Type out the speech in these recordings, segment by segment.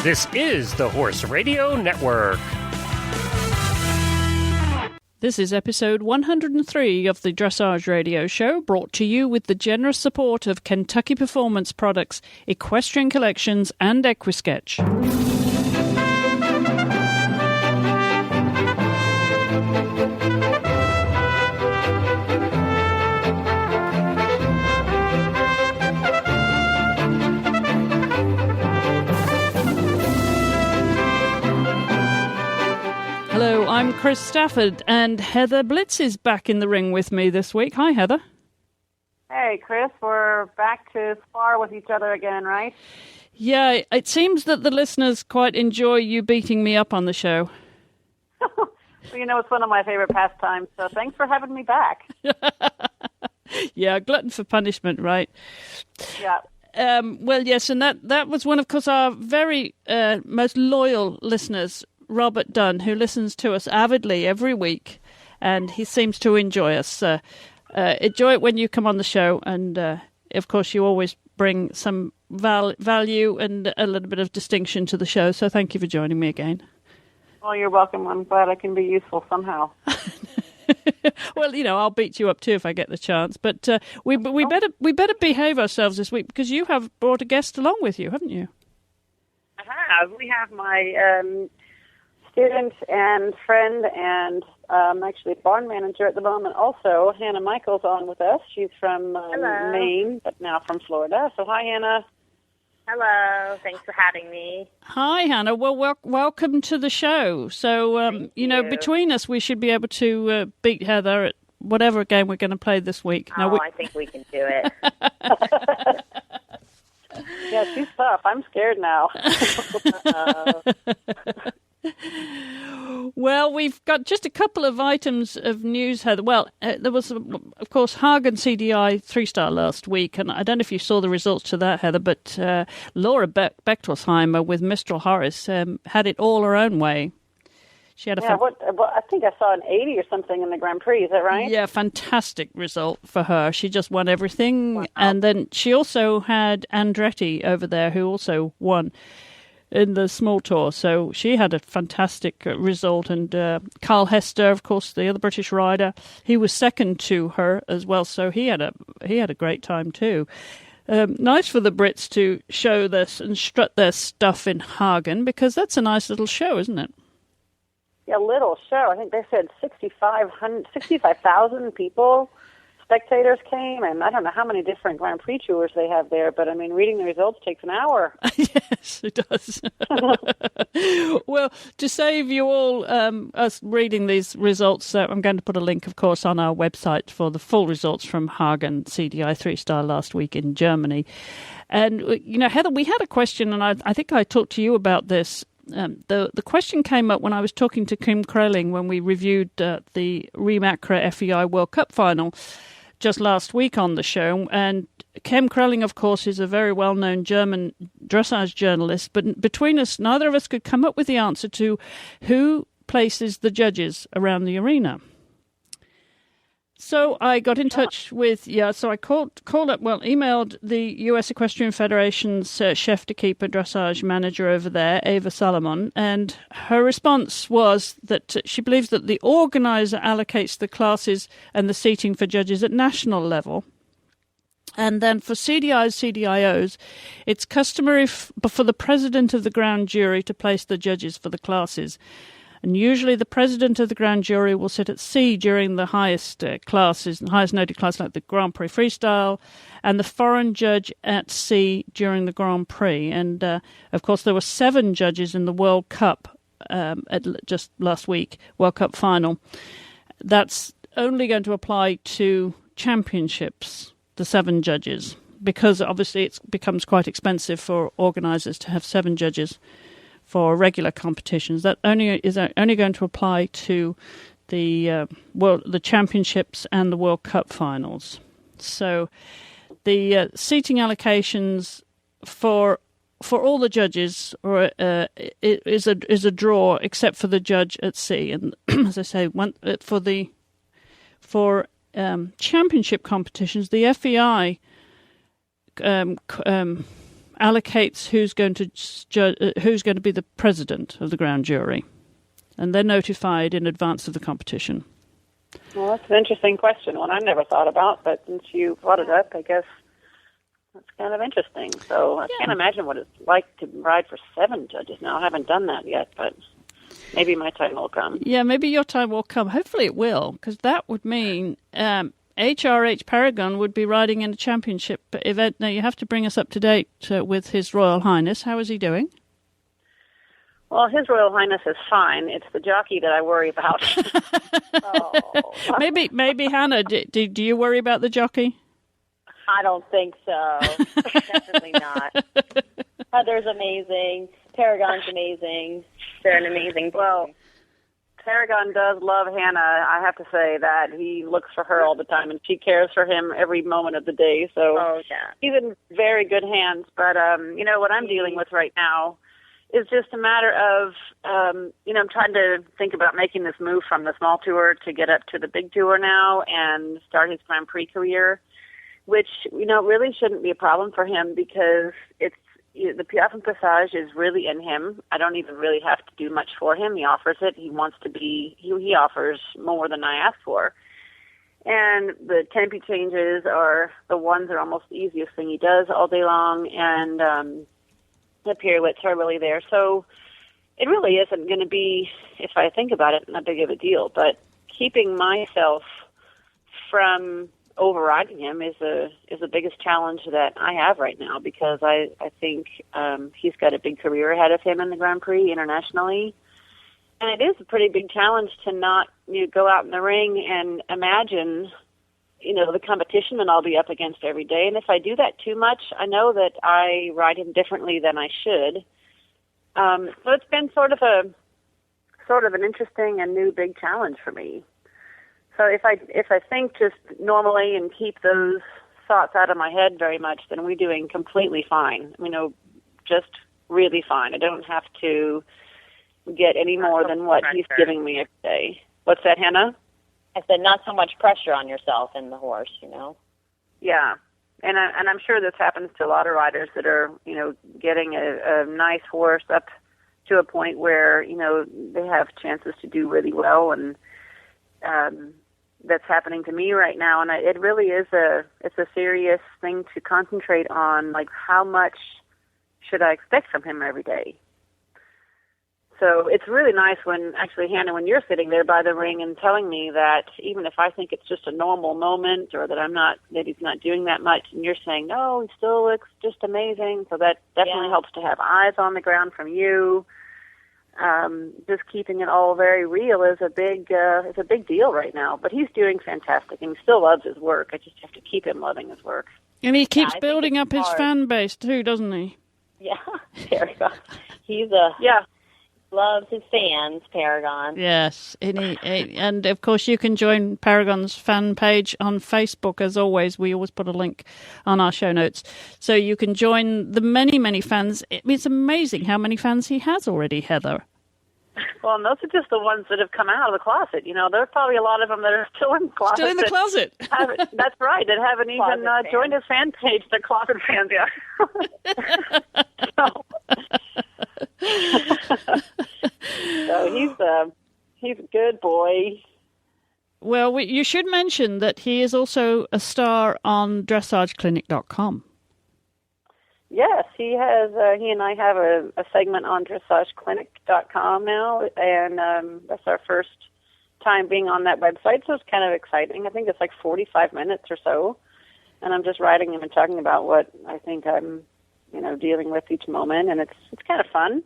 This is the Horse Radio Network. This is episode 103 of the Dressage Radio Show, brought to you with the generous support of Kentucky Performance Products, Equestrian Collections, and Equisketch. Hello, I'm Chris Stafford, and Heather Blitz is back in the ring with me this week. Hi, Heather. Hey, Chris. We're back to spar with each other again, right? Yeah, it seems that the listeners quite enjoy you beating me up on the show. Well, you know, it's one of my favorite pastimes, so thanks for having me back. Yeah, glutton for punishment, right? Yeah. Well, yes, and that was one of course our very most loyal listeners, Robert Dunn, who listens to us avidly every week, and he seems to enjoy us. Enjoy it when you come on the show, and of course you always bring some value and a little bit of distinction to the show, so thank you for joining me again. Well, you're welcome. I'm glad I can be useful somehow. Well, you know, I'll beat you up too if I get the chance, but we better behave ourselves this week, because you have brought a guest along with you, haven't you? I have. We have my student and friend and actually barn manager at the moment also, Hannah Michaels, on with us. She's from Maine, but now from Florida. So hi, Hannah. Hello. Thanks for having me. Hi, Hannah. Well, welcome to the show. So, you know, between us, we should be able to beat Heather at whatever game we're going to play this week. I think we can do it. Yeah, she's tough. I'm scared now. Well, we've got just a couple of items of news, Heather. Well, there was, of course, Hagen CDI 3-star last week, and I don't know if you saw the results to that, Heather, but Laura Bechtolsheimer with Mistral Horace had it all her own way. She had a I think I saw an 80 or something in the Grand Prix. Is that right? Yeah, fantastic result for her. She just won everything. Wow. And then she also had Andretti over there, who also won in the small tour. So she had a fantastic result. And Carl Hester, of course, the other British rider, he was second to her as well. So he had a great time too. Nice for the Brits to show this and strut their stuff in Hagen, because that's a nice little show, isn't it? Yeah, little show. I think they said 65,000 people, spectators came, and I don't know how many different Grand Prix tours they have there, but I mean, reading the results takes an hour. Yes, it does. Well, to save you all us reading these results, I'm going to put a link, of course, on our website for the full results from Hagen CDI 3-star last week in Germany. And, you know, Heather, we had a question, and I think I talked to you about this. The question came up when I was talking to Kim Krelling when we reviewed the Remacra FEI World Cup final just last week on the show. And Kim Krelling, of course, is a very well-known German dressage journalist. But between us, neither of us could come up with the answer to who places the judges around the arena. So I got in touch with, so I emailed the U.S. Equestrian Federation's chef de keeper dressage manager over there, Ava Salomon, and her response was that she believes that the organizer allocates the classes and the seating for judges at national level. And then for CDIs, CDIOs, it's customary for the president of the grand jury to place the judges for the classes. And usually the president of the grand jury will sit at C during the highest classes, the highest noted class like the Grand Prix Freestyle, and the foreign judge at C during the Grand Prix. And, of course, there were 7 judges in the World Cup just last week, World Cup final. That's only going to apply to championships, the 7 judges, because obviously it becomes quite expensive for organisers to have 7 judges for regular competitions. That is only going to apply to the championships and the World Cup finals. So the seating allocations for all the judges is a draw, except for the judge at C. And as I say, for championship competitions, the FEI allocates who's going to be the president of the grand jury, and they're notified in advance of the competition. Well, that's an interesting question, one I never thought about, but since you brought it up, I guess that's kind of interesting. So I can't imagine what it's like to ride for 7 judges now. I haven't done that yet, but maybe my time will come. Yeah, maybe your time will come. Hopefully it will, because that would mean HRH Paragon would be riding in a championship event. Now, you have to bring us up to date with His Royal Highness. How is he doing? Well, His Royal Highness is fine. It's the jockey that I worry about. Maybe Hannah, do you worry about the jockey? I don't think so. Definitely not. Heather's amazing. Paragon's amazing. They're an amazing team. Well, Paragon does love Hannah. I have to say that he looks for her all the time, and she cares for him every moment of the day. So he's in very good hands. But, what I'm dealing with right now is just a matter of, I'm trying to think about making this move from the small tour to get up to the big tour now and start his Grand Prix career, which, really shouldn't be a problem for him because the Piaffe and Dressage is really in him. I don't even really have to do much for him. He offers it. He offers more than I ask for. And the tempi changes are the ones that are almost the easiest thing he does all day long. And the pirouettes are really there. So it really isn't going to be, if I think about it, not big of a deal. But keeping myself from overriding him is the biggest challenge that I have right now because I think he's got a big career ahead of him in the Grand Prix internationally. And it is a pretty big challenge to not go out in the ring and imagine, the competition that I'll be up against every day. And if I do that too much, I know that I ride him differently than I should. So it's been sort of an interesting and new big challenge for me. So if I think just normally and keep those thoughts out of my head very much, then we're doing completely fine. Just really fine. I don't have to get any more than what he's giving me every day. What's that, Hannah? I said not so much pressure on yourself and the horse, Yeah, and I'm sure this happens to a lot of riders that are, getting a nice horse up to a point where, they have chances to do really well, and that's happening to me right now. And it really is it's a serious thing to concentrate on, like how much should I expect from him every day? So it's really nice when, actually, Hannah, when you're sitting there by the ring and telling me that even if I think it's just a normal moment or that he's not doing that much, and you're saying, no, he still looks just amazing. So that definitely helps to have eyes on the ground from you. Just keeping it all very real is a big deal right now. But he's doing fantastic, and he still loves his work. I just have to keep him loving his work. And he keeps building up his fan base too, doesn't he? Yeah, Paragon. Loves his fans, Paragon. Yes, and of course you can join Paragon's fan page on Facebook. As always, we always put a link on our show notes, so you can join the many, many fans. It's amazing how many fans he has already, Heather. Well, and those are just the ones that have come out of the closet. There's probably a lot of them that are still in the closet. Still in the closet. That's right. That haven't even joined his fan page. They're closet fans, yeah. So he's a good boy. Well, you should mention that he is also a star on dressageclinic.com. Yes, he has. He and I have a segment on dressageclinic.com now, and that's our first time being on that website, so it's kind of exciting. I think it's like 45 minutes or so, and I'm just writing him and talking about what I think I'm, dealing with each moment, and it's kind of fun.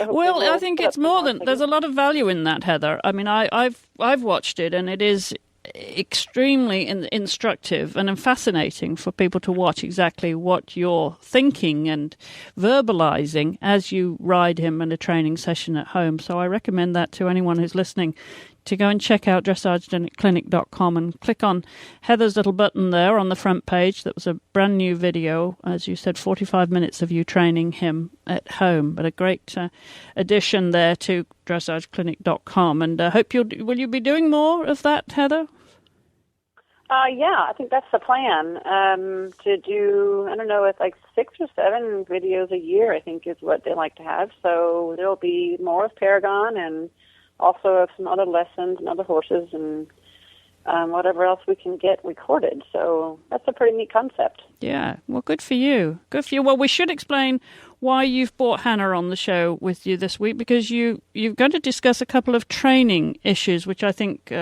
Well, I think it's more than there's a lot of value in that, Heather. I mean, I've watched it, and it is extremely instructive and fascinating for people to watch exactly what you're thinking and verbalizing as you ride him in a training session at home. So I recommend that to anyone who's listening, to go and check out dressageclinic.com and click on Heather's little button there on the front page. That was a brand new video, as you said, 45 minutes of you training him at home. But a great addition there to dressageclinic.com. And will you be doing more of that, Heather? Yeah, I think that's the plan. To do, I don't know, it's like 6 or 7 videos a year, I think is what they like to have. So there'll be more of Paragon and also of some other lessons and other horses and whatever else we can get recorded. So that's a pretty neat concept. Yeah, well, good for you. Good for you. Well, we should explain why you've brought Hannah on the show with you this week, because you're going to discuss a couple of training issues, which I think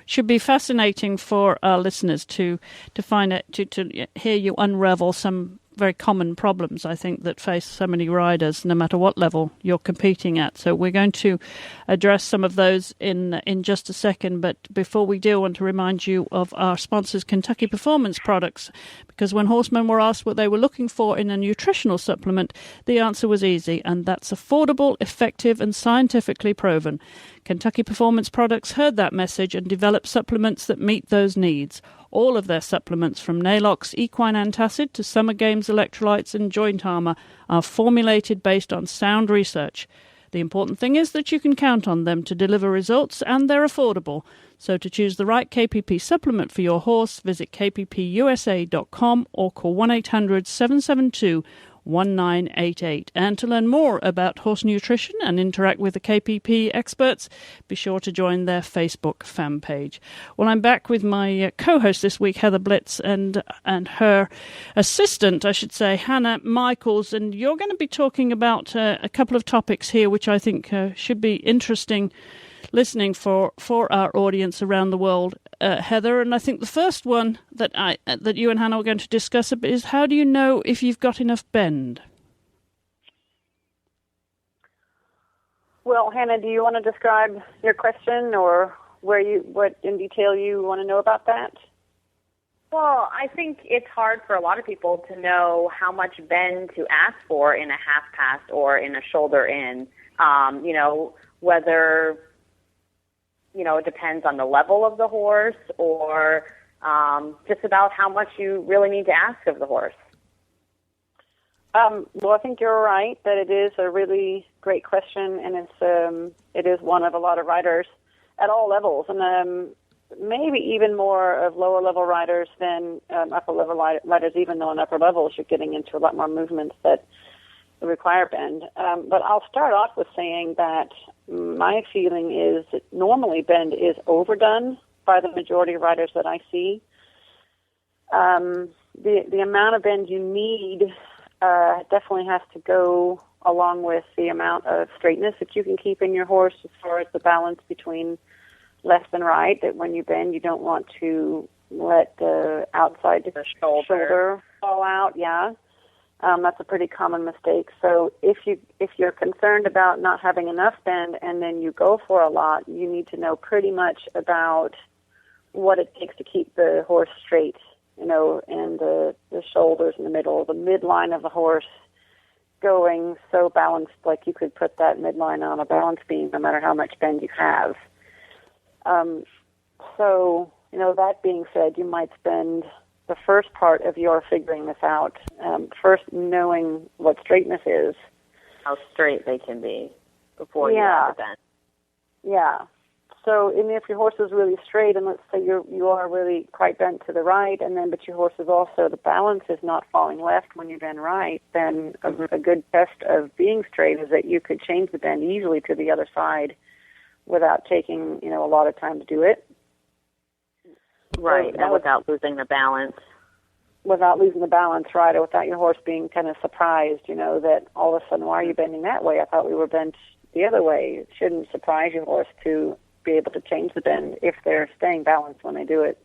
should be fascinating for our listeners to find out, to hear you unravel some very common problems, I think, that face so many riders, no matter what level you're competing at. So we're going to address some of those in just a second. But before we do, I want to remind you of our sponsors, Kentucky Performance Products, because when horsemen were asked what they were looking for in a nutritional supplement, the answer was easy, and that's affordable, effective, and scientifically proven. Kentucky Performance Products heard that message and developed supplements that meet those needs. All of their supplements, from Nalox Equine Antacid to Summer Games Electrolytes and Joint Armor, are formulated based on sound research. The important thing is that you can count on them to deliver results, and they're affordable. So to choose the right KPP supplement for your horse, visit kppusa.com or call 1-800-772-1988. And to learn more about horse nutrition and interact with the KPP experts, be sure to join their Facebook fan page. Well, I'm back with my co-host this week, Heather Blitz, and her assistant, I should say, Hannah Michaels. And you're going to be talking about a couple of topics here, which I think should be interesting listening for our audience around the world, Heather. And I think the first one that you and Hannah are going to discuss a bit is, how do you know if you've got enough bend? Well, Hannah, do you want to describe your question, or what in detail you want to know about that? Well, I think it's hard for a lot of people to know how much bend to ask for in a half pass or in a shoulder in. Whether it depends on the level of the horse, or just about how much you really need to ask of the horse. Well, I think you're right that it is a really great question, and it is one of a lot of riders at all levels, and maybe even more of lower level riders than upper level riders, even though in upper levels you're getting into a lot more movements that require bend. But I'll start off with saying that my feeling is that normally bend is overdone by the majority of riders that I see. The amount of bend you need definitely has to go along with the amount of straightness that you can keep in your horse, as far as the balance between left and right, that when you bend you don't want to let the outside of the shoulder fall out. Yeah. That's a pretty common mistake. So if you're concerned about not having enough bend and then you go for a lot, you need to know pretty much about what it takes to keep the horse straight, and the shoulders in the middle, the midline of the horse going so balanced, like you could put that midline on a balance beam no matter how much bend you have. So, that being said, you might spend the first part of your figuring this out, first knowing what straightness is. How straight they can be before you have the bend. Yeah. So if your horse is really straight, and let's say you are really quite bent to the right, but your horse is also, the balance is not falling left when you bend right, then a good test of being straight is that you could change the bend easily to the other side without taking, a lot of time to do it. Right, and without losing the balance. Without losing the balance, right, or without your horse being kind of surprised, that all of a sudden, why are you bending that way? I thought we were bent the other way. It shouldn't surprise your horse to be able to change the bend if they're staying balanced when they do it.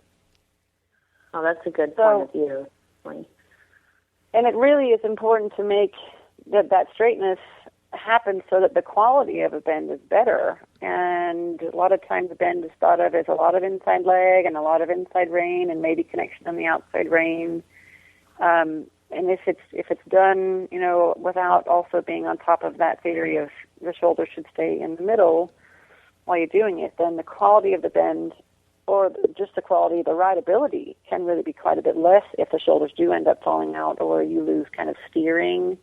Oh, that's a good point of view. And it really is important to make that straightness happen so that the quality of a bend is better. And a lot of times the bend is thought of as a lot of inside leg and a lot of inside rein and maybe connection on the outside rein. And if it's done, without also being on top of that theory of the shoulder should stay in the middle while you're doing it, then the quality of the bend, or just the quality of the rideability, can really be quite a bit less if the shoulders do end up falling out, or you lose kind of steering.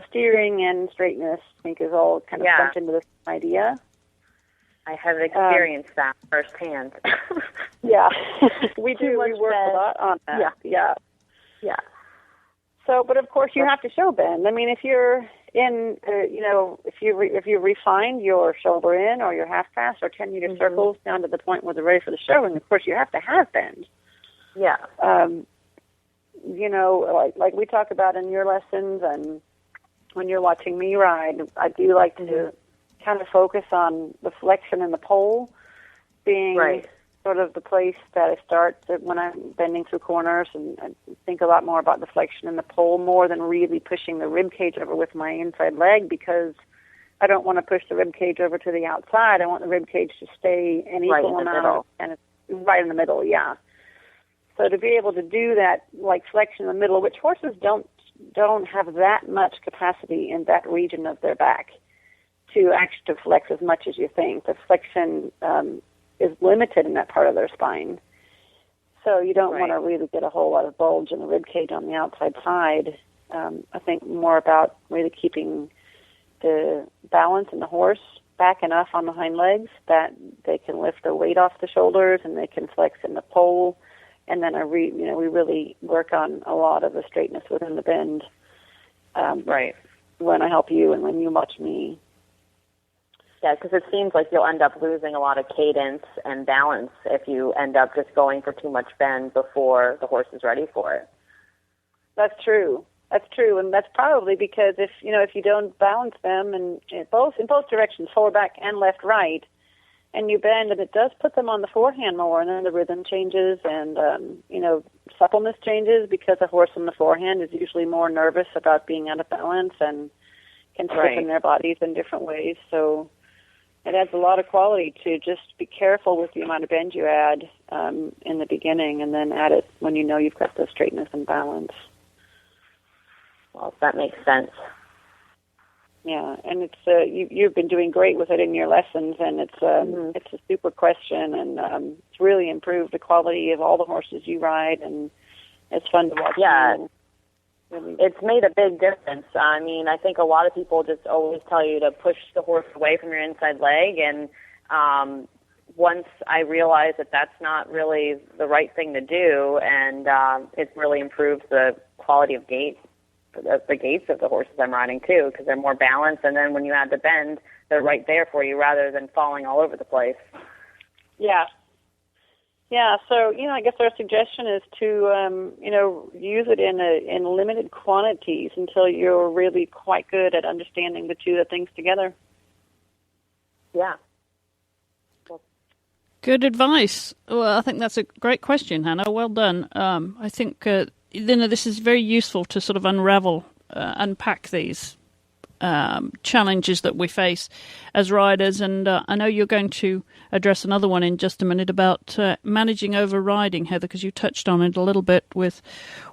Steering and straightness, I think, is all kind of bumped into this idea. I have experienced that firsthand. Yeah, we do. much We work bend. a lot on that. Yeah. So, but of course, you have to show bend. I mean, if you're in, if you refine your shoulder in or your half pass or 10-meter circles down to the point where they're ready for the showing, of course, you have to have bend. Yeah. Like we talk about in your lessons and when you're watching me ride, I do like to kind of focus on the flexion in the pole being sort of the place that I start when I'm bending through corners, and I think a lot more about the flexion in the pole more than really pushing the rib cage over with my inside leg, because I don't want to push the rib cage over to the outside. I want the rib cage to stay an equal amount, and it's right in the middle, yeah. So to be able to do that, like flexion in the middle, which horses don't have that much capacity in that region of their back to actually flex as much as you think. The flexion is limited in that part of their spine. So you don't want to really get a whole lot of bulge in the rib cage on the outside side. I think more about really keeping the balance in the horse back enough on the hind legs that they can lift the weight off the shoulders and they can flex in the pole. And then we really work on a lot of the straightness within the bend. When I help you and when you watch me. Yeah, because it seems like you'll end up losing a lot of cadence and balance if you end up just going for too much bend before the horse is ready for it. That's true, and that's probably because if you don't balance them in both directions, forward, back, and left, right, and you bend, and it does put them on the forehand more, and then the rhythm changes, and suppleness changes because a horse on the forehand is usually more nervous about being out of balance and can stiffen their bodies in different ways. So it adds a lot of quality to just be careful with the amount of bend you add in the beginning, and then add it when you know you've got the straightness and balance. Well, that makes sense. Yeah, and it's you've been doing great with it in your lessons, and it's a super question, and it's really improved the quality of all the horses you ride, and it's fun to watch. Yeah, really. It's made a big difference. I mean, I think a lot of people just always tell you to push the horse away from your inside leg, and once I realized that that's not really the right thing to do, and it's really improved the quality of gait. The gaits of the horses I'm riding too, because they're more balanced, and then when you add the bend, they're right there for you rather than falling all over the place. Yeah. So I guess our suggestion is to use it in limited quantities until you're really quite good at understanding the two things together. Yeah. Good advice. Well, I think that's a great question, Hannah. Well done. I think this is very useful to sort of unpack these challenges that we face as riders. And I know you're going to address another one in just a minute about managing overriding, Heather, because you touched on it a little bit with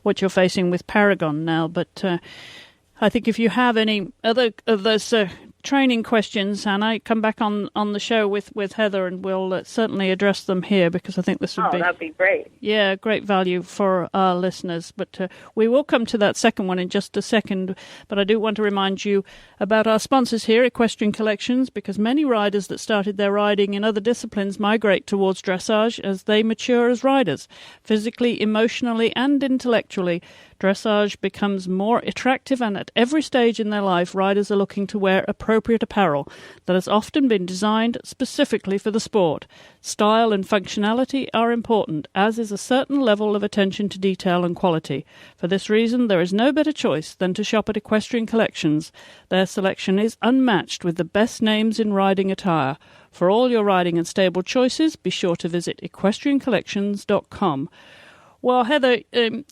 what you're facing with Paragon now. But I think if you have any other of those training questions, Hannah, come back on the show with Heather, and we'll certainly address them here, because I think this would that'd be great. Yeah, great value for our listeners. But we will come to that second one in just a second. But I do want to remind you about our sponsors here, Equestrian Collections, because many riders that started their riding in other disciplines migrate towards dressage as they mature as riders. Physically, emotionally, and intellectually, dressage becomes more attractive, and at every stage in their life, riders are looking to wear appropriate apparel that has often been designed specifically for the sport. Style and functionality are important, as is a certain level of attention to detail and quality. For this reason, there is no better choice than to shop at Equestrian Collections. Their selection is unmatched with the best names in riding attire. For all your riding and stable choices, be sure to visit equestriancollections.com. Well, Heather,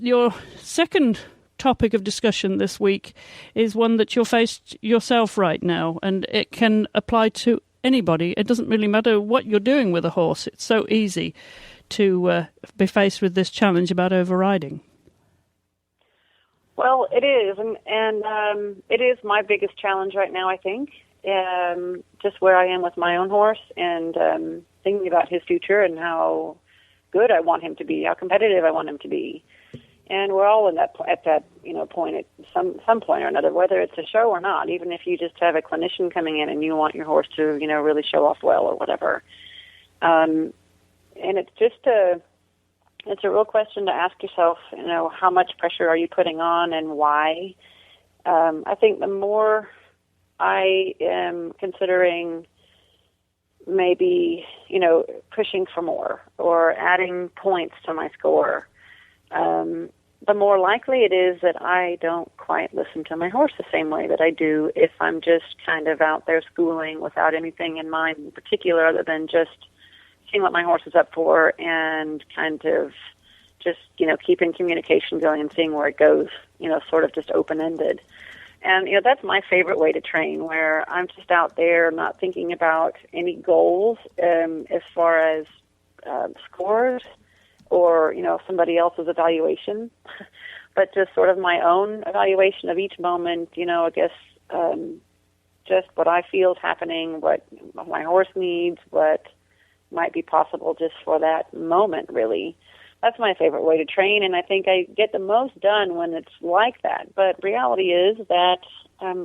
your second topic of discussion this week is one that you're faced yourself right now, and it can apply to anybody. It doesn't really matter what you're doing with a horse. It's so easy to be faced with this challenge about overriding. Well, it is, and it is my biggest challenge right now, I think, just where I am with my own horse, and thinking about his future and how good I want him to be, how competitive I want him to be. And we're all at that point at some point or another, whether it's a show or not, even if you just have a clinician coming in and you want your horse to, really show off well or whatever. And it's just it's a real question to ask yourself, how much pressure are you putting on and why? I think the more I am considering maybe, pushing for more or adding points to my score, the more likely it is that I don't quite listen to my horse the same way that I do if I'm just kind of out there schooling without anything in mind in particular other than just seeing what my horse is up for and kind of just, keeping communication going and seeing where it goes, sort of just open-ended. And, that's my favorite way to train, where I'm just out there not thinking about any goals as far as scores or, somebody else's evaluation, but just sort of my own evaluation of each moment, I guess just what I feel is happening, what my horse needs, what might be possible just for that moment, really. That's my favorite way to train, and I think I get the most done when it's like that. But reality is that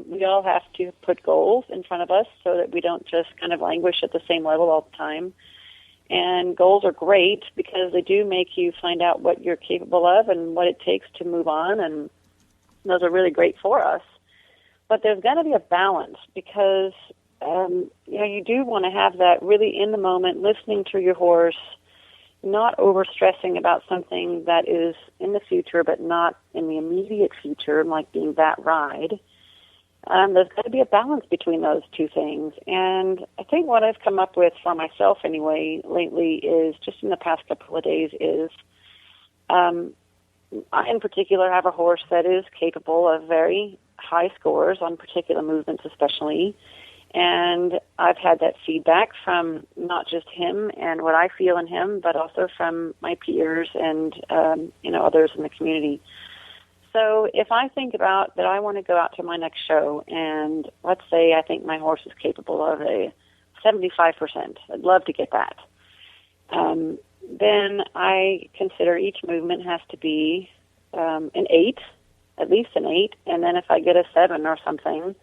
we all have to put goals in front of us so that we don't just kind of languish at the same level all the time. And goals are great because they do make you find out what you're capable of and what it takes to move on, and those are really great for us. But there's got to be a balance because, you do want to have that really in the moment, listening to your horse, not over-stressing about something that is in the future but not in the immediate future, like being that ride. There's got to be a balance between those two things. And I think what I've come up with for myself anyway lately is, just in the past couple of days, is I in particular have a horse that is capable of very high scores on particular movements especially. And I've had that feedback from not just him and what I feel in him, but also from my peers and, others in the community. So if I think about that I want to go out to my next show and let's say I think my horse is capable of a 75%, I'd love to get that. Then I consider each movement has to be an 8, at least an 8, and then if I get a 7 or something,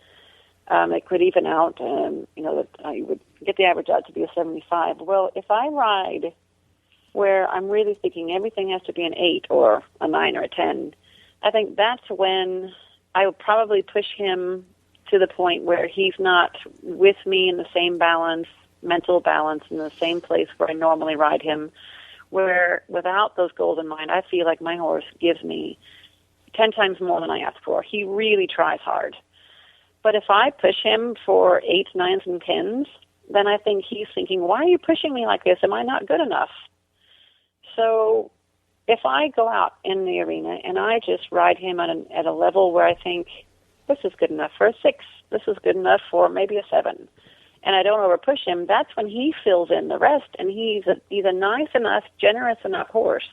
it could even out, that I would get the average out to be a 75. Well, if I ride where I'm really thinking everything has to be an 8 or a 9 or a 10, I think that's when I would probably push him to the point where he's not with me in the same balance, mental balance, in the same place where I normally ride him, where without those goals in mind, I feel like my horse gives me 10 times more than I ask for. He really tries hard. But if I push him for 8s, 9s, and 10s, then I think he's thinking, why are you pushing me like this? Am I not good enough? So if I go out in the arena and I just ride him at a level where I think, this is good enough for a 6, this is good enough for maybe a 7, and I don't overpush him, that's when he fills in the rest, and he's a nice enough, generous enough horse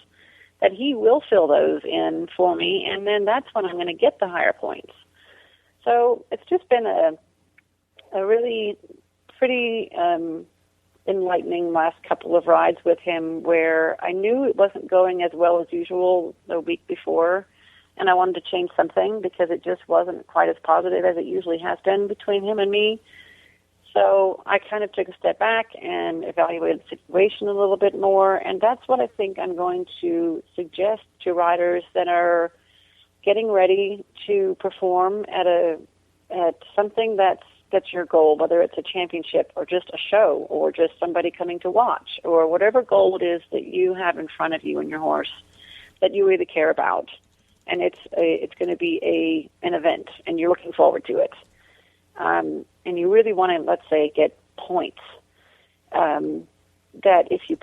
that he will fill those in for me, and then that's when I'm going to get the higher points. So it's just been a really pretty enlightening last couple of rides with him where I knew it wasn't going as well as usual the week before, and I wanted to change something because it just wasn't quite as positive as it usually has been between him and me. So I kind of took a step back and evaluated the situation a little bit more, and that's what I think I'm going to suggest to riders that are getting ready to perform at something that's your goal, whether it's a championship or just a show or just somebody coming to watch or whatever goal it is that you have in front of you and your horse that you really care about. And it's going to be an event, and you're looking forward to it. And you really want to, let's say, get points. That if you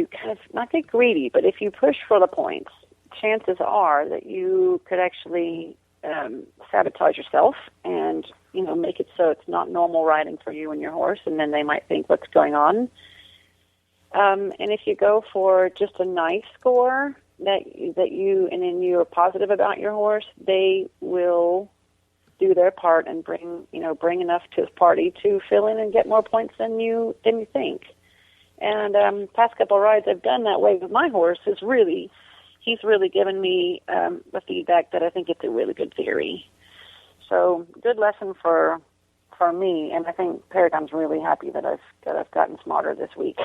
kind of, not get greedy, but if you push for the points, chances are that you could actually sabotage yourself and, make it so it's not normal riding for you and your horse, and then they might think, what's going on? And if you go for just a nice score and then you're positive about your horse, they will do their part and bring enough to the party to fill in and get more points than you think. And past couple of rides I've done that way with my horse is really, he's really given me the feedback that I think it's a really good theory. So good lesson for me, and I think Paragon's really happy that I've gotten smarter this week.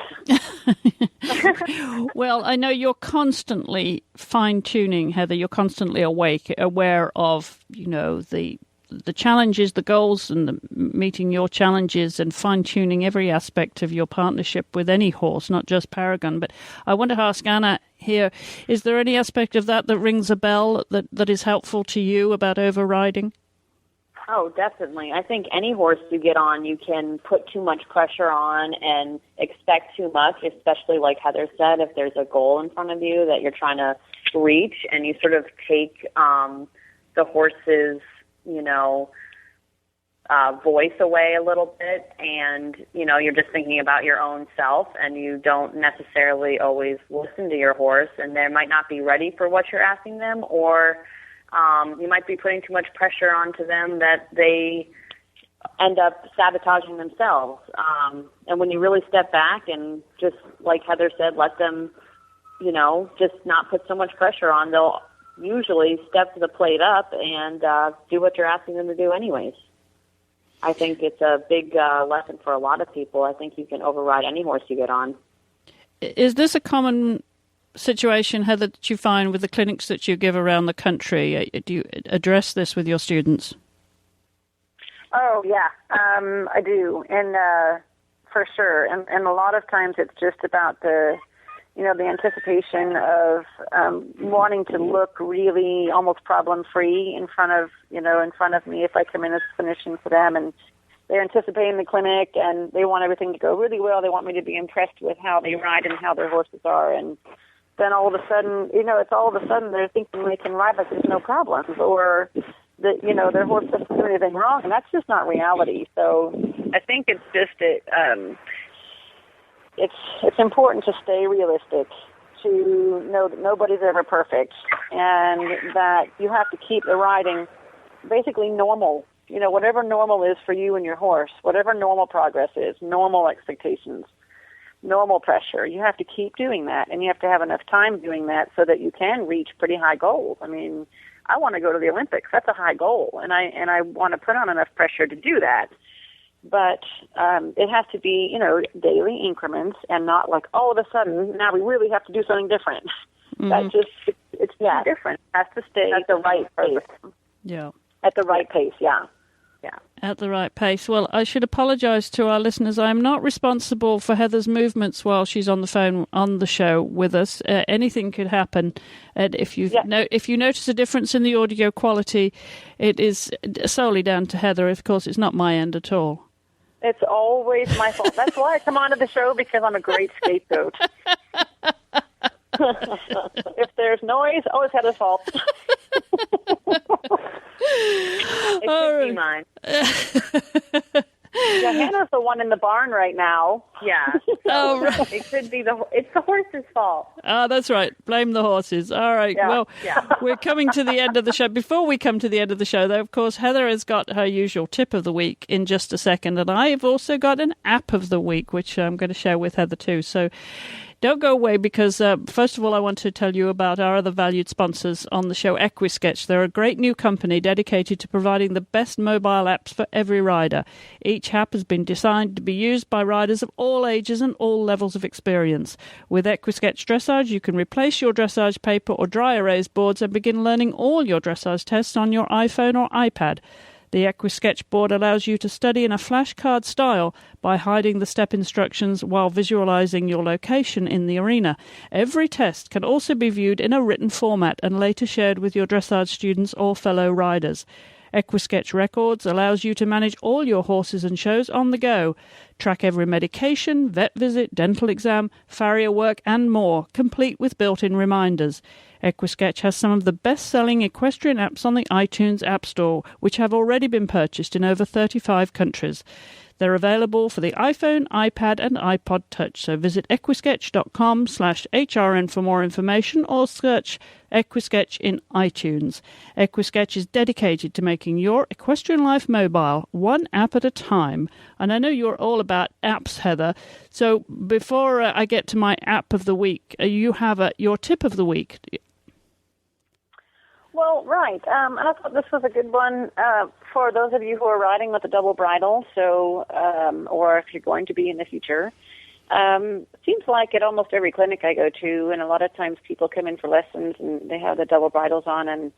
Well, I know you're constantly fine-tuning, Heather. You're constantly aware of, the challenges, the goals, and meeting your challenges and fine-tuning every aspect of your partnership with any horse, not just Paragon. But I want to ask Anna here, is there any aspect of that rings a bell that is helpful to you about overriding? Oh, definitely. I think any horse you get on, you can put too much pressure on and expect too much, especially like Heather said, if there's a goal in front of you that you're trying to reach, and you sort of take the horse's, voice away a little bit, and, you're just thinking about your own self, and you don't necessarily always listen to your horse, and they might not be ready for what you're asking them, or you might be putting too much pressure onto them that they end up sabotaging themselves. And when you really step back and just, like Heather said, let them, just not put so much pressure on, they'll usually step the plate up and do what you're asking them to do anyways. I think it's a big lesson for a lot of people. I think you can override any horse you get on. Is this a common situation, Heather, that you find with the clinics that you give around the country? Do you address this with your students? Oh, yeah, I do, and for sure. And a lot of times it's just about the anticipation of wanting to look really almost problem-free in front of me if I come in as a clinician for them, and they're anticipating the clinic, and they want everything to go really well. They want me to be impressed with how they ride and how their horses are, and then all of a sudden, they're thinking they can ride like there's no problems, or that, their horse doesn't do anything wrong, and that's just not reality. So I think it's just it's important to stay realistic, to know that nobody's ever perfect, and that you have to keep the riding basically normal. Whatever normal is for you and your horse, whatever normal progress is, normal expectations, normal pressure. You have to keep doing that, and you have to have enough time doing that so that you can reach pretty high goals. I mean, I want to go to the Olympics. That's a high goal, and I want to put on enough pressure to do that. But it has to be, daily increments, and not like all of a sudden now we really have to do something different. Mm-hmm. That's just it's different. It has to stay at the right pace. Yeah. At the right pace. Yeah. Yeah. At the right pace. Well, I should apologise to our listeners. I am not responsible for Heather's movements while she's on the phone on the show with us. Anything could happen. And if you notice a difference in the audio quality, it is solely down to Heather. Of course, it's not my end at all. It's always my fault. That's why I come onto the show, because I'm a great scapegoat. If there's noise, always Heather's fault. It could be mine. Yeah, Hannah's the one in the barn right now. Yeah. Oh, right. It could be it's the horse's fault. Ah, that's right. Blame the horses. All right. Yeah. Well, we're coming to the end of the show. Before we come to the end of the show, though, of course, Heather has got her usual tip of the week in just a second, and I've also got an app of the week, which I'm going to share with Heather too. So don't go away, because first of all, I want to tell you about our other valued sponsors on the show, Equisketch. They're a great new company dedicated to providing the best mobile apps for every rider. Each app has been designed to be used by riders of all ages and all levels of experience. With Equisketch Dressage, you can replace your dressage paper or dry erase boards and begin learning all your dressage tests on your iPhone or iPad. The Equisketch board allows you to study in a flashcard style by hiding the step instructions while visualizing your location in the arena. Every test can also be viewed in a written format and later shared with your dressage students or fellow riders. Equisketch Records allows you to manage all your horses and shows on the go. Track every medication, vet visit, dental exam, farrier work and more, complete with built-in reminders. Equisketch has some of the best-selling equestrian apps on the iTunes App Store, which have already been purchased in over 35 countries. They're available for the iPhone, iPad and iPod Touch, so visit equisketch.com/HRN for more information or search Equisketch in iTunes. Equisketch is dedicated to making your equestrian life mobile, one app at a time. And I know you're all about apps, Heather, so before I get to my app of the week, you have your tip of the week. Well, right. And I thought this was a good one for those of you who are riding with a double bridle, so or if you're going to be in the future. Seems like at almost every clinic I go to, and a lot of times people come in for lessons and they have the double bridles on, and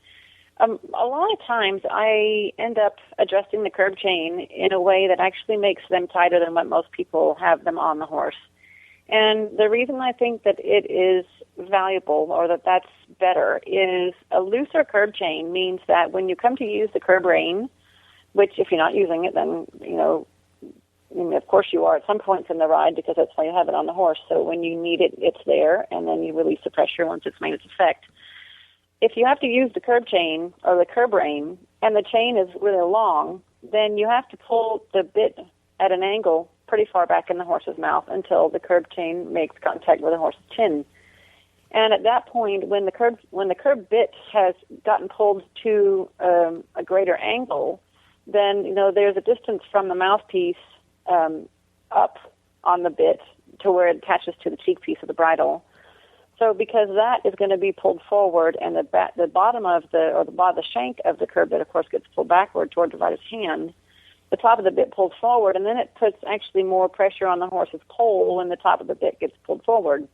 a lot of times I end up adjusting the curb chain in a way that actually makes them tighter than what most people have them on the horse. And the reason I think that it is valuable, or that that's better, is a looser curb chain means that when you come to use the curb rein, which if you're not using it, then, of course you are at some points in the ride because that's why you have it on the horse. So when you need it, it's there, and then you release the pressure once it's made its effect. If you have to use the curb chain or the curb rein, and the chain is really long, then you have to pull the bit at an angle pretty far back in the horse's mouth until the curb chain makes contact with the horse's chin. And at that point, when the curb bit has gotten pulled to a greater angle, then there's a distance from the mouthpiece up on the bit to where it attaches to the cheek piece of the bridle. So because that is going to be pulled forward, and the bottom of the shank of the curb bit, of course, gets pulled backward toward the rider's hand, the top of the bit pulls forward, and then it puts actually more pressure on the horse's pole when the top of the bit gets pulled forward.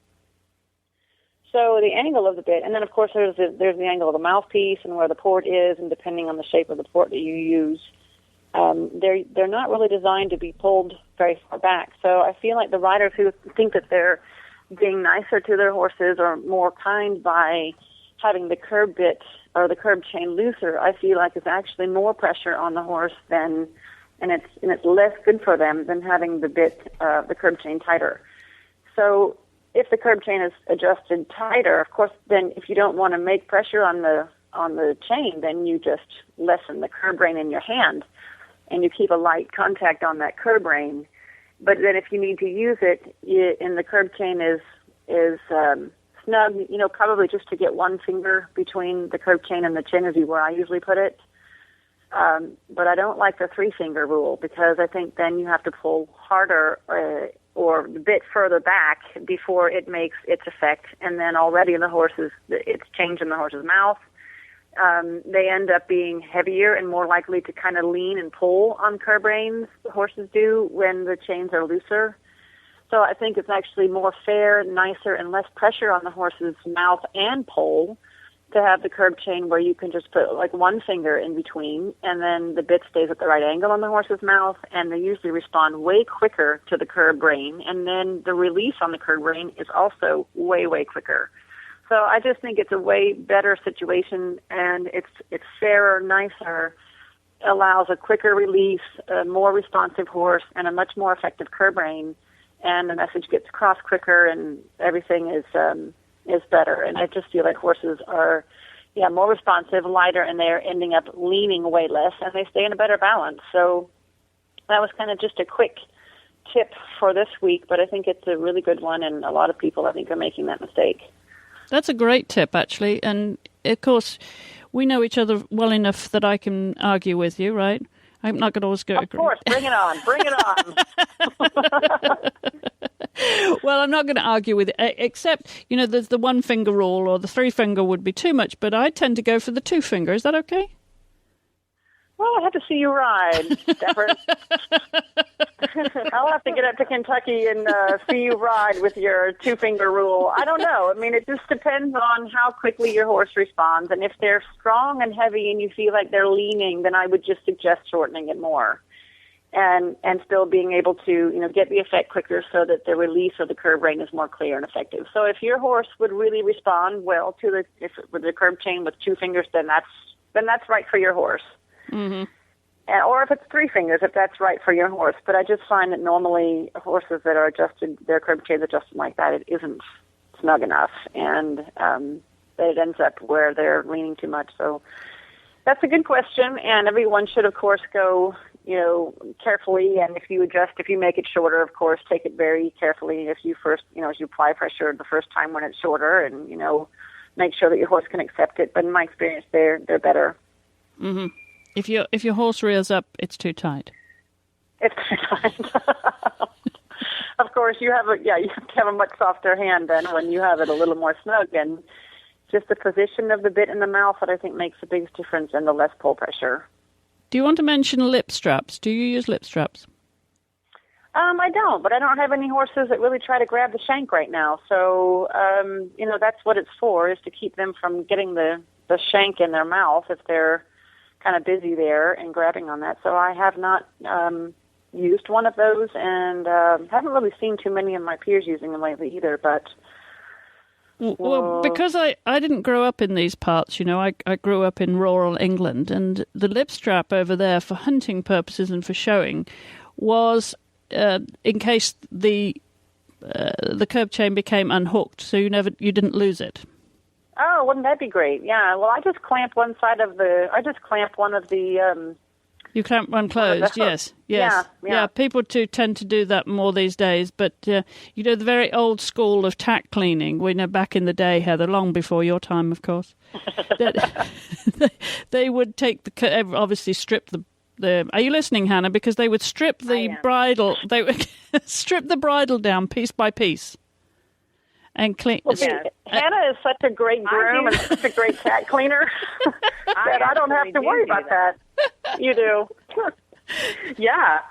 So the angle of the bit, and then of course there's the angle of the mouthpiece and where the port is, and depending on the shape of the port that you use, they're not really designed to be pulled very far back. So I feel like the riders who think that they're being nicer to their horses or more kind by having the curb bit or the curb chain looser, I feel like is actually more pressure on the horse than, and it's less good for them than having the curb chain tighter. So if the curb chain is adjusted tighter, of course, then if you don't want to make pressure on the chain, then you just lessen the curb rein in your hand, and you keep a light contact on that curb rein. But then if you need to use it, and the curb chain is snug, probably just to get one finger between the curb chain and the chin is where I usually put it. But I don't like the 3-finger rule, because I think then you have to pull harder or a bit further back before it makes its effect, and then already it's changed in the horse's mouth. They end up being heavier and more likely to kind of lean and pull on curb reins, horses do, when the chains are looser. So I think it's actually more fair, nicer, and less pressure on the horse's mouth and pole to have the curb chain where you can just put like one finger in between, and then the bit stays at the right angle on the horse's mouth, and they usually respond way quicker to the curb rein, and then the release on the curb rein is also way, way quicker. So I just think it's a way better situation, and it's fairer, nicer, allows a quicker release, a more responsive horse, and a much more effective curb rein, and the message gets across quicker, and everything is better. And I just feel like horses are, more responsive, lighter, and they're ending up leaning way less, and they stay in a better balance. So that was kind of just a quick tip for this week, but I think it's a really good one, and a lot of people, I think, are making that mistake. That's a great tip, actually. And, of course, we know each other well enough that I can argue with you, right? I'm not going to always go agree. Of course, bring it on. Bring it on. Well, I'm not going to argue with it, except, there's the 1-finger rule, or the 3-finger would be too much, but I tend to go for the 2-finger. Is that okay? Well, I have to see you ride, Deborah. I'll have to get up to Kentucky and see you ride with your 2-finger rule. I don't know. I mean, it just depends on how quickly your horse responds. And if they're strong and heavy and you feel like they're leaning, then I would just suggest shortening it more and still being able to, get the effect quicker so that the release of the curb rein is more clear and effective. So if your horse would really respond well to with the curb chain with 2 fingers, then that's right for your horse. Mm-hmm. Or if it's 3 fingers, if that's right for your horse. But I just find that normally horses that are adjusted, their curb chains adjusted like that, it isn't snug enough, and it ends up where they're leaning too much. So that's a good question, and everyone should, of course, go, carefully. And if you make it shorter, of course, take it very carefully. If you first, as you apply pressure the first time when it's shorter, and make sure that your horse can accept it. But in my experience, they're better. Mm-hmm. If your horse rears up, it's too tight. It's too tight. Of course, you have to have a much softer hand than when you have it a little more snug. And just the position of the bit in the mouth that I think makes the biggest difference in the less pull pressure. Do you want to mention lip straps? Do you use lip straps? I don't, but I don't have any horses that really try to grab the shank right now. So, that's what it's for, is to keep them from getting the shank in their mouth if they're kind of busy there and grabbing on that. So I have not used one of those, and haven't really seen too many of my peers using them lately either, but... Well, because I didn't grow up in these parts, I grew up in rural England, and the lip strap over there for hunting purposes and for showing was in case the curb chain became unhooked, so you didn't lose it. Oh, wouldn't that be great? Yeah. Well, I just clamp one of the. You clamp one closed, yes. Yeah, people tend to do that more these days, but the very old school of tack cleaning, we know back in the day, Heather, long before your time, of course, that they would take obviously strip the. Are you listening, Hannah? Because they would strip the bridle. They would strip the bridle down piece by piece, and clean. Well, Hannah is such a great groom and such a great cat cleaner that I don't have to worry about that. You do, yeah.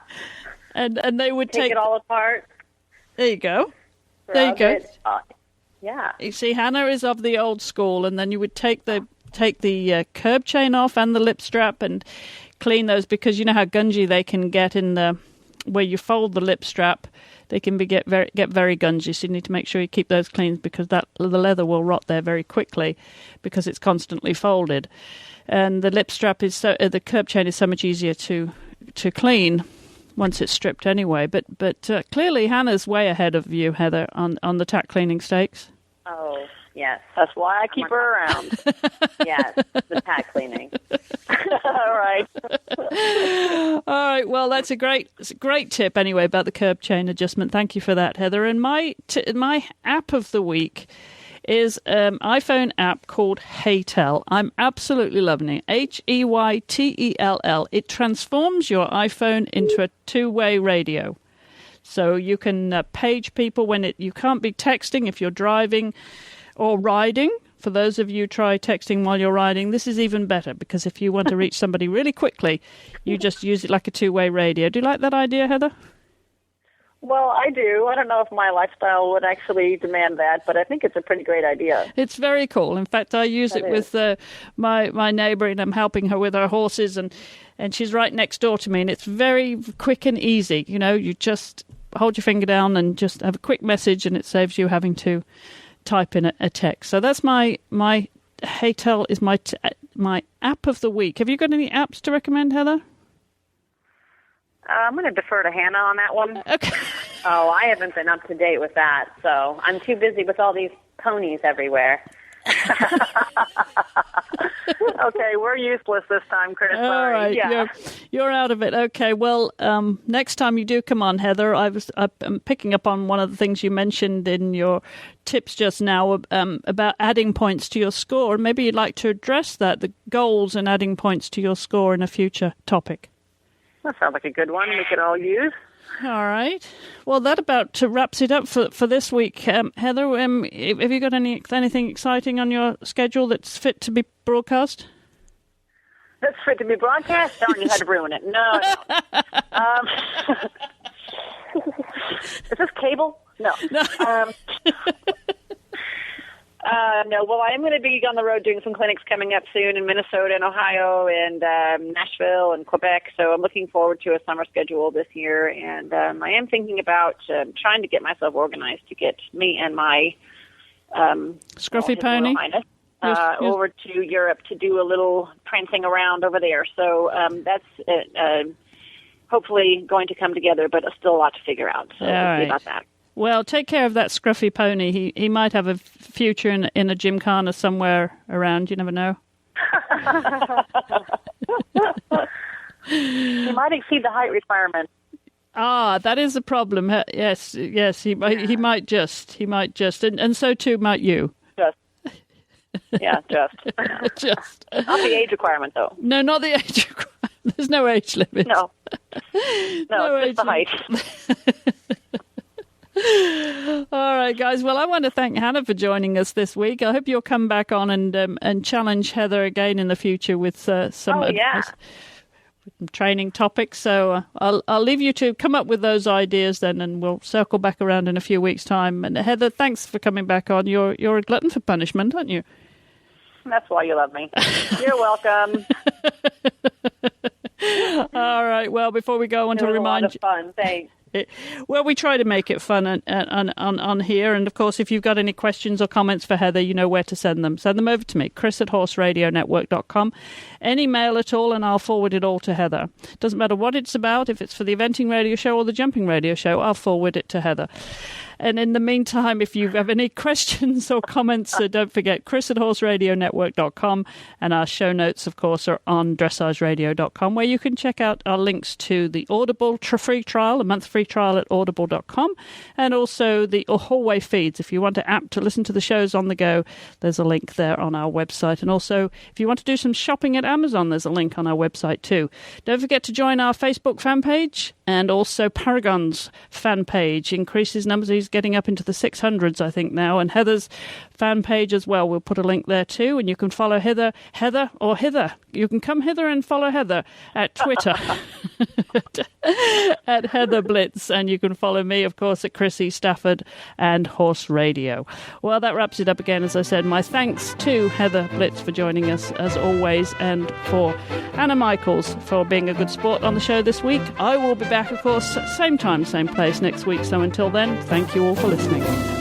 And they would take it all apart. There you go. There you go. Yeah. You see, Hannah is of the old school, and then you would take the curb chain off and the lip strap and clean those, because you know how gungy they can get in where you fold the lip strap. They can get very gungy, so you need to make sure you keep those clean, because the leather will rot there very quickly because it's constantly folded. And the lip strap the curb chain is so much easier to clean once it's stripped anyway. But clearly Hannah's way ahead of you, Heather, on the tack cleaning stakes. Oh, yes. That's why I keep her around. Yes, the tack cleaning. All right. All right. Well, it's a great tip anyway about the curb chain adjustment. Thank you for that, Heather. And my app of the week is an iPhone app called Heytel. I'm absolutely loving it. Heytell. It transforms your iPhone into a two-way radio. So you can page people when you can't be texting if you're driving or riding. For those of you try texting while you're riding, this is even better, because if you want to reach somebody really quickly, you just use it like a two-way radio. Do you like that idea, Heather? Well, I do. I don't know if my lifestyle would actually demand that, but I think it's a pretty great idea. It's very cool. In fact, I use it with my neighbour, and I'm helping her with her horses, and she's right next door to me, and it's very quick and easy. You just hold your finger down and just have a quick message, and it saves you having to type in a text. So that's my Heytel is my app of the week. Have you got any apps to recommend, Heather? I'm going to defer to Hannah on that one. Okay. Oh, I haven't been up to date with that, so I'm too busy with all these ponies everywhere. Okay, we're useless this time, Chris. All Sorry. right, yeah. you're out of it. Okay, well, next time you do come on, Heather, I'm picking up on one of the things you mentioned in your tips just now about adding points to your score. Maybe you'd like to address that, the goals and adding points to your score in a future topic. That sounds like a good one we could all use. All right. Well, that about wraps it up for this week. Heather, have you got anything exciting on your schedule that's fit to be broadcast? That's fit to be broadcast? Darn, you had to ruin it. No. Is this cable? No. No, well, I am going to be on the road doing some clinics coming up soon in Minnesota and Ohio and Nashville and Quebec, so I'm looking forward to a summer schedule this year, and I am thinking about trying to get myself organized to get me and my Scruffy Pony over to Europe to do a little prancing around over there. So that's hopefully going to come together, but still a lot to figure out, so we'll see about that. Well, take care of that Scruffy Pony. He might have a future in a gymkhana somewhere around. You never know. He might exceed the height requirement. Ah, that is a problem. Yes. He might just, and so too might you. Just. Just. Not the age requirement, though. No, not the age requirement. There's no age limit. No, it's just the height. All right, guys. Well, I want to thank Hannah for joining us this week. I hope you'll come back on and challenge Heather again in the future with some training topics. So I'll leave you to come up with those ideas then, and we'll circle back around in a few weeks' time. And Heather, thanks for coming back on. You're a glutton for punishment, aren't you? That's why you love me. You're welcome. All right. Well, before we go, I want to remind you. A lot of fun. Thanks. Well, we try to make it fun on here. And, of course, if you've got any questions or comments for Heather, you know where to send them. Send them over to me, chris@horseradionetwork.com. Any mail at all, and I'll forward it all to Heather. Doesn't matter what it's about. If it's for the eventing radio show or the jumping radio show, I'll forward it to Heather. And in the meantime, if you have any questions or comments, don't forget chris@horseradionetwork.com. And our show notes, of course, are on dressageradio.com, where you can check out our links to the Audible free trial, a month free trial at audible.com, and also the hallway feeds. If you want an app to listen to the shows on the go, there's a link there on our website. And also, if you want to do some shopping at Amazon, there's a link on our website too. Don't forget to join our Facebook fan page and also Paragon's fan page. Increases numbers. He's getting up into the 600s, I think, now. And Heather's fan page as well. We'll put a link there too. And you can follow Heather. You can come hither and follow Heather at Twitter at Heather Blitz. And you can follow me, of course, at Chrissy Stafford and Horse Radio. Well, that wraps it up again. As I said, my thanks to Heather Blitz for joining us as always, and for Anna Michaels for being a good sport on the show this week. I will be back, of course, same time, same place next week. So until then, thank you all for listening.